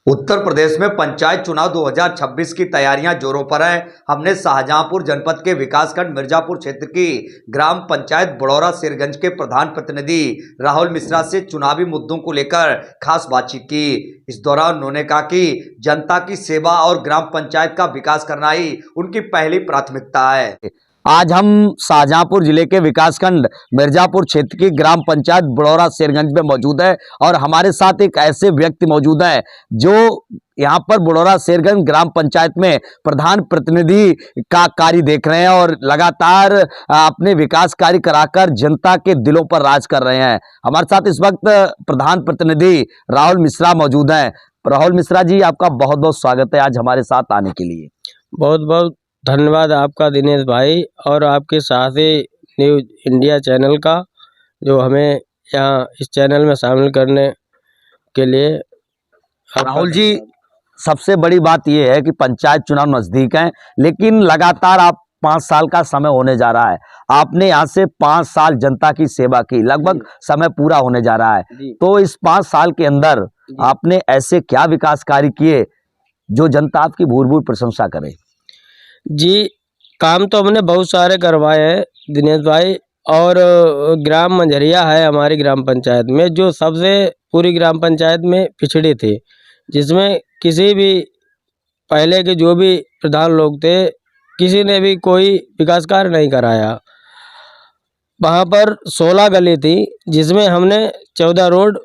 उत्तर प्रदेश में पंचायत चुनाव 2026 की तैयारियां जोरों पर हैं। हमने शाहजहांपुर जनपद के विकासखंड मिर्जापुर क्षेत्र की ग्राम पंचायत बड़ौरा शेरगंज के प्रधान प्रतिनिधि राहुल मिश्रा से चुनावी मुद्दों को लेकर खास बातचीत की। इस दौरान उन्होंने कहा कि जनता की सेवा और ग्राम पंचायत का विकास करना ही उनकी पहली प्राथमिकता है। आज हम शाहजहांपुर जिले के विकासखंड मिर्जापुर क्षेत्र की ग्राम पंचायत बड़ौरा शेरगंज में मौजूद है और हमारे साथ एक ऐसे व्यक्ति मौजूद हैं जो यहाँ पर बड़ौरा शेरगंज ग्राम पंचायत में प्रधान प्रतिनिधि का कार्य देख रहे हैं और लगातार अपने विकास कार्य कराकर जनता के दिलों पर राज कर रहे हैं। हमारे साथ इस वक्त प्रधान प्रतिनिधि राहुल मिश्रा मौजूद हैं। राहुल मिश्रा जी, आपका बहुत बहुत स्वागत है आज हमारे साथ आने के लिए। बहुत बहुत धन्यवाद आपका दिनेश भाई और आपके साथी न्यूज़ इंडिया चैनल का, जो हमें यहाँ इस चैनल में शामिल करने के लिए। राहुल जी, सबसे बड़ी बात यह है कि पंचायत चुनाव नजदीक हैं, लेकिन लगातार आप 5 साल का समय होने जा रहा है। आपने यहाँ से 5 साल जनता की सेवा की, लगभग समय पूरा होने जा रहा है। तो इस 5 साल के अंदर आपने ऐसे क्या विकास कार्य किए जो जनता आपकी भूर भूर प्रशंसा करे? जी, काम तो हमने बहुत सारे करवाए हैं दिनेश भाई। और ग्राम मंझरिया है हमारी ग्राम पंचायत में, जो सबसे पूरी ग्राम पंचायत में पिछड़ी थी, जिसमें किसी भी पहले के जो भी प्रधान लोग थे, किसी ने भी कोई विकास कार्य नहीं कराया। वहाँ पर 16 गली थी, जिसमें हमने 14 रोड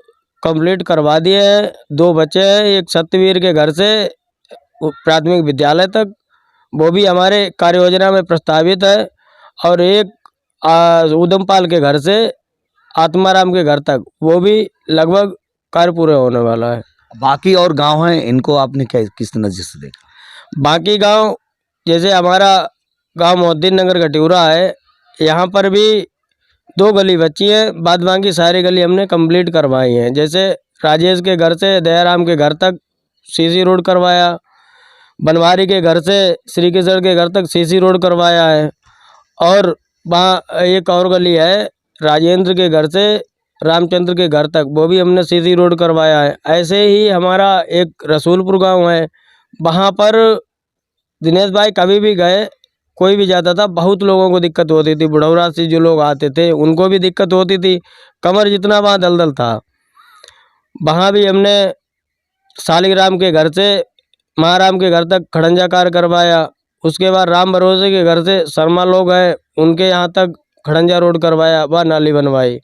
कंप्लीट करवा दिए हैं। 2 बचे हैं, एक सत्यवीर के घर से प्राथमिक विद्यालय तक, वो भी हमारे कार्य योजना में प्रस्तावित है, और एक उदमपाल के घर से आत्माराम के घर तक, वो भी लगभग कार्य पूरे होने वाला है। बाकी और गांव हैं, इनको आपने किस नजर से देखा? बाकी गांव जैसे हमारा गांव मोहद्दीन नगर घटियूरा है, यहाँ पर भी 2 गली बची हैं, बाद बाकी सारी गली हमने कंप्लीट करवाई हैं। जैसे राजेश के घर से दयाराम के घर तक सीसी रोड करवाया, बनवारी के घर से श्री किशोर के घर तक सीसी रोड करवाया है, और वहाँ एक और गली है राजेंद्र के घर से रामचंद्र के घर तक, वो भी हमने सीसी रोड करवाया है। ऐसे ही हमारा एक रसूलपुर गांव है, वहाँ पर दिनेश भाई कभी भी गए, कोई भी जाता था, बहुत लोगों को दिक्कत होती थी। बड़ौरा से जो लोग आते थे उनको भी दिक्कत होती थी, कमर जितना वहाँ दलदल था। वहाँ भी हमने शालिग्राम के घर से महाराम के घर तक खड़ंजा कार्य करवाया। उसके बाद राम भरोसे के घर से शर्मा लोग हैं, उनके यहाँ तक खड़ंजा रोड करवाया, वह नाली बनवाई।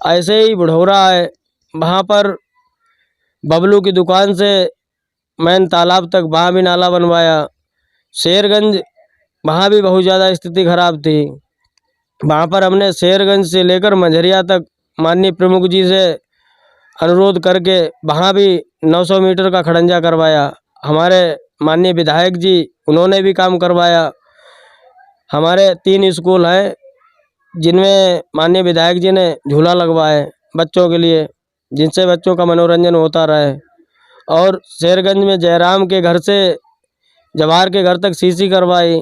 ऐसे ही बुढ़ौरा है, वहाँ पर बबलू की दुकान से मैन तालाब तक, वहाँ भी नाला बनवाया। शेरगंज, वहाँ भी बहुत ज़्यादा स्थिति खराब थी, वहाँ पर हमने शेरगंज से लेकर मंझरिया तक माननीय प्रमुख जी से अनुरोध करके वहाँ भी 900 मीटर का खड़ंजा करवाया। हमारे माननीय विधायक जी, उन्होंने भी काम करवाया। हमारे 3 स्कूल हैं, जिनमें माननीय विधायक जी ने झूला लगवाए बच्चों के लिए, जिनसे बच्चों का मनोरंजन होता रहे। और शेरगंज में जयराम के घर से जवाहर के घर तक सीसी करवाई,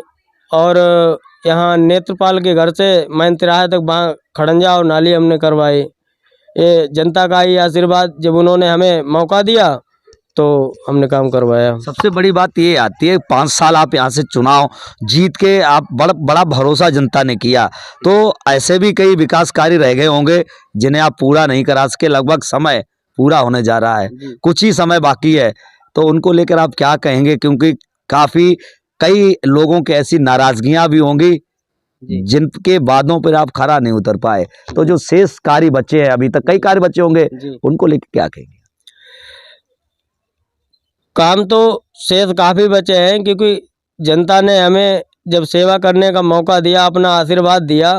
और यहाँ नेत्रपाल के घर से मैन तिराहे तक वहाँ खड़ंजा और नाली हमने करवाई। ये जनता का ही आशीर्वाद, जब उन्होंने हमें मौका दिया तो हमने काम करवाया। सबसे बड़ी बात ये आती है, 5 साल आप यहाँ से चुनाव जीत के आप बड़ा भरोसा जनता ने किया, तो ऐसे भी कई विकास कार्य रह गए होंगे जिन्हें आप पूरा नहीं करा सके। लगभग समय पूरा होने जा रहा है, कुछ ही समय बाकी है, तो उनको लेकर आप क्या कहेंगे? क्योंकि काफी कई लोगों की ऐसी नाराजगियां भी होंगी जिनके बातों पर आप खरा नहीं उतर पाए, तो जो शेष कार्य बचे हैं, अभी तक कई कार्य बचे होंगे, उनको लेकर क्या कहेंगे? काम तो शेष काफ़ी बचे हैं, क्योंकि जनता ने हमें जब सेवा करने का मौका दिया, अपना आशीर्वाद दिया,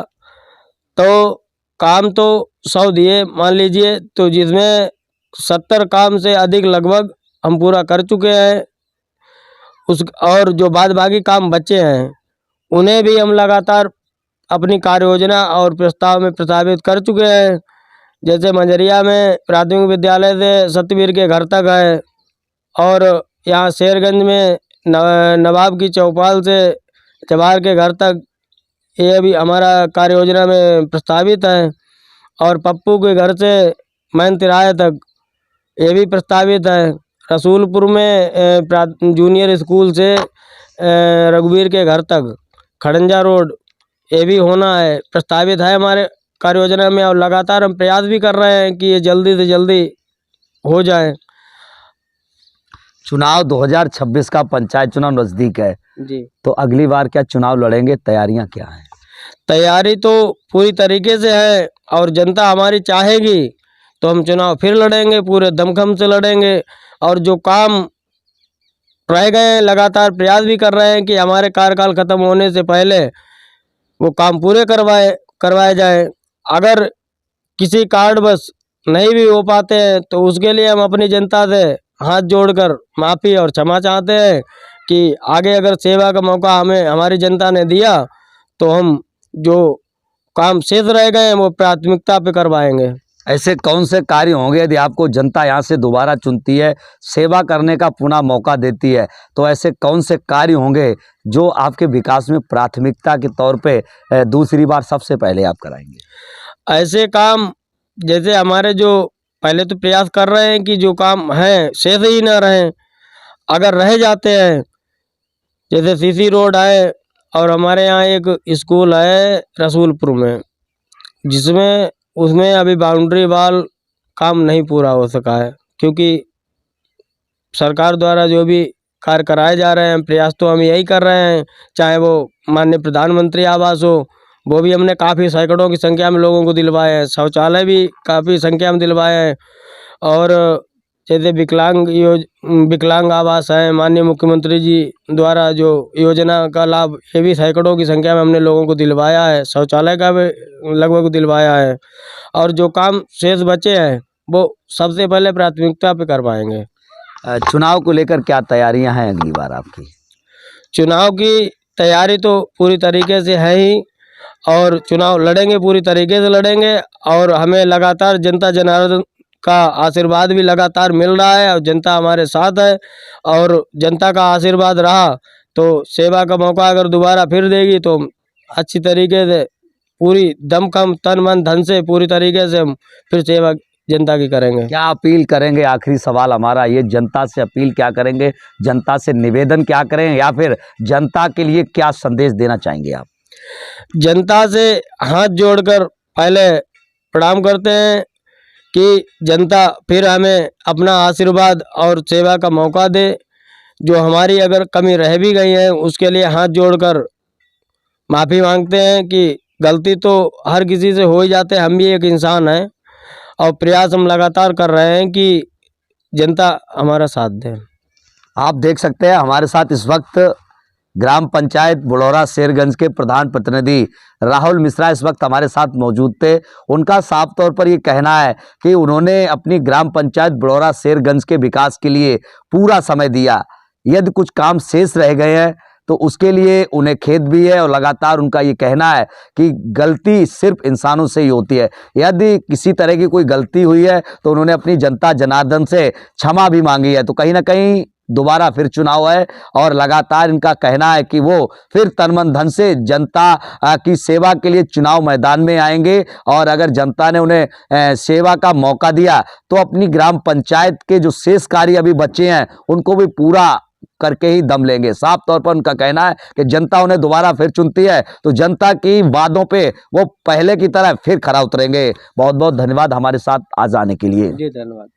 तो काम तो 100 दिए मान लीजिए, तो जिसमें 70 काम से अधिक लगभग हम पूरा कर चुके हैं। और जो बाद बाकी काम बचे हैं, उन्हें भी हम लगातार अपनी कार्य योजना और प्रस्ताव में प्रस्तावित कर चुके हैं। जैसे मंझरिया में प्राथमिक विद्यालय से सत्यवीर के घर तक है, और यहाँ शेरगंज में नवाब की चौपाल से जवाहर के घर तक, ये भी हमारा कार्य योजना में प्रस्तावित है। और पप्पू के घर से मैन तिराहे तक, ये भी प्रस्तावित है। रसूलपुर में जूनियर स्कूल से रघुवीर के घर तक खड़ंजा रोड ये भी होना है, प्रस्तावित है हमारे कार्य योजना में, और लगातार हम प्रयास भी कर रहे हैं कि ये जल्दी से जल्दी हो जाए। चुनाव 2026 का पंचायत चुनाव नजदीक है, जी, तो अगली बार क्या चुनाव लड़ेंगे? तैयारियां क्या हैं? तैयारी तो पूरी तरीके से है, और जनता हमारी चाहेगी तो हम चुनाव फिर लड़ेंगे, पूरे दमखम से लड़ेंगे। और जो काम रह गए हैं लगातार प्रयास भी कर रहे हैं कि हमारे कार्यकाल खत्म होने से पहले वो काम पूरे करवाए जाए। अगर किसी कारणवश नहीं भी हो पाते हैं तो उसके लिए हम अपनी जनता से हाथ जोड़कर माफ़ी और क्षमा चाहते हैं कि आगे अगर सेवा का मौका हमें हमारी जनता ने दिया तो हम जो काम शेष रह गए हैं वो प्राथमिकता पे करवाएंगे। ऐसे कौन से कार्य होंगे यदि आपको जनता यहाँ से दोबारा चुनती है, सेवा करने का पुनः मौका देती है, तो ऐसे कौन से कार्य होंगे जो आपके विकास में प्राथमिकता के तौर पे दूसरी बार सबसे पहले आप कराएंगे? ऐसे काम जैसे हमारे जो पहले तो प्रयास कर रहे हैं कि जो काम हैं शेष ही न रहें, अगर रह जाते हैं जैसे सीसी रोड है, और हमारे यहाँ एक स्कूल है रसूलपुर में जिसमें उसमें अभी बाउंड्री वाल काम नहीं पूरा हो सका है, क्योंकि सरकार द्वारा जो भी कार्य कराए जा रहे हैं प्रयास तो हम यही कर रहे हैं, चाहे वो माननीय प्रधानमंत्री आवास हो वो भी हमने काफ़ी सैकड़ों की संख्या में लोगों को दिलवाए हैं, शौचालय भी काफ़ी संख्या में दिलवाए हैं, और जैसे विकलांग आवास है, माननीय मुख्यमंत्री जी द्वारा जो योजना का लाभ ये भी सैकड़ों की संख्या में हमने लोगों को दिलवाया है, शौचालय का भी लगभग दिलवाया है। और जो काम शेष बचे हैं वो सबसे पहले प्राथमिकता पे करवाएंगे। चुनाव को लेकर क्या तैयारियां हैं अगली बार आपकी? चुनाव की तैयारी तो पूरी तरीके से है ही, और चुनाव लड़ेंगे, पूरी तरीके से लड़ेंगे, और हमें लगातार जनता जनार्दन का आशीर्वाद भी लगातार मिल रहा है, और जनता हमारे साथ है, और जनता का आशीर्वाद रहा तो सेवा का मौका अगर दोबारा फिर देगी तो अच्छी तरीके से पूरी दमखम तन मन धन से पूरी तरीके से हम फिर सेवा जनता की करेंगे। क्या अपील करेंगे? आखिरी सवाल हमारा ये, जनता से अपील क्या करेंगे, जनता से निवेदन क्या करें, या फिर जनता के लिए क्या संदेश देना चाहेंगे आप? जनता से हाथ जोड़कर पहले प्रणाम करते हैं कि जनता फिर हमें अपना आशीर्वाद और सेवा का मौका दे, जो हमारी अगर कमी रह भी गई है उसके लिए हाथ जोड़कर माफ़ी मांगते हैं कि गलती तो हर किसी से हो ही जाते हैं, हम भी एक इंसान हैं, और प्रयास हम लगातार कर रहे हैं कि जनता हमारा साथ दे। आप देख सकते हैं हमारे साथ इस वक्त ग्राम पंचायत बुढ़ौरा शेरगंज के प्रधान प्रतिनिधि राहुल मिश्रा इस वक्त हमारे साथ मौजूद थे। उनका साफ तौर पर ये कहना है कि उन्होंने अपनी ग्राम पंचायत बुढ़ौरा शेरगंज के विकास के लिए पूरा समय दिया, यदि कुछ काम शेष रह गए हैं तो उसके लिए उन्हें खेद भी है, और लगातार उनका ये कहना है कि गलती सिर्फ इंसानों से ही होती है, यदि किसी तरह की कोई गलती हुई है तो उन्होंने अपनी जनता जनार्दन से क्षमा भी मांगी है। तो कहीं ना कहीं दोबारा फिर चुनाव है, और लगातार इनका कहना है कि वो फिर तन मन धन से जनता की सेवा के लिए चुनाव मैदान में आएंगे, और अगर जनता ने उन्हें सेवा का मौका दिया तो अपनी ग्राम पंचायत के जो शेष कार्य अभी बचे हैं उनको भी पूरा करके ही दम लेंगे। साफ तौर पर उनका कहना है कि जनता उन्हें दोबारा फिर चुनती है तो जनता की वादों पे वो पहले की तरह फिर खरा उतरेंगे। बहुत बहुत धन्यवाद हमारे साथ आज आने के लिए। जी धन्यवाद।